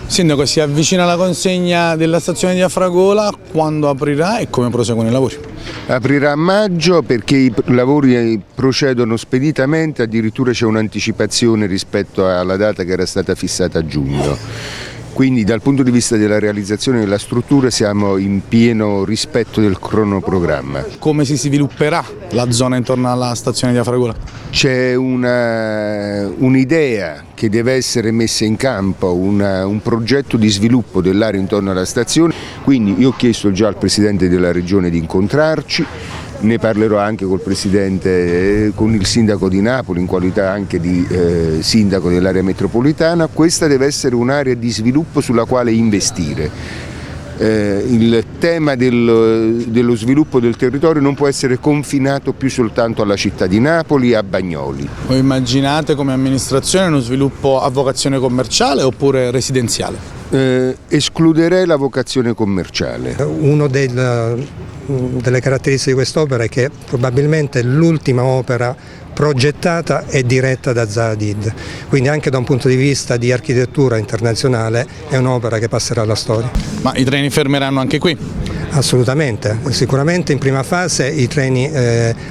Sindaco, si avvicina la consegna della stazione di Afragola, quando aprirà e come proseguono i lavori? Aprirà a maggio perché i lavori procedono speditamente, addirittura c'è un'anticipazione rispetto alla data che era stata fissata a giugno. Quindi dal punto di vista della realizzazione della struttura siamo in pieno rispetto del cronoprogramma. Come si svilupperà la zona intorno alla stazione di Afragola? C'è un'idea che deve essere messa in campo, un progetto di sviluppo dell'area intorno alla stazione, quindi io ho chiesto già al Presidente della Regione di incontrarci, ne parlerò anche col Presidente, con il Sindaco di Napoli in qualità anche di Sindaco dell'area metropolitana. Questa deve essere un'area di sviluppo sulla quale investire. Il tema dello sviluppo del territorio non può essere confinato più soltanto alla città di Napoli e a Bagnoli. Voi immaginate come amministrazione uno sviluppo a vocazione commerciale oppure residenziale? Escluderei la vocazione commerciale. Una delle caratteristiche di quest'opera è che probabilmente è l'ultima opera progettata e diretta da Zaha Hadid, quindi anche da un punto di vista di architettura internazionale è un'opera che passerà alla storia. Ma i treni fermeranno anche qui? Assolutamente, sicuramente in prima fase i treni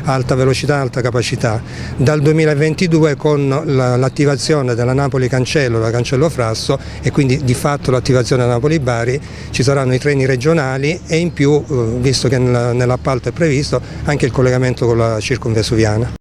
alta velocità, alta capacità, dal 2022 con l'attivazione della Napoli Cancello, la Cancello Frasso e quindi di fatto l'attivazione della Napoli Bari ci saranno i treni regionali e in più, visto che nell'appalto è previsto, anche il collegamento con la circumvesuviana.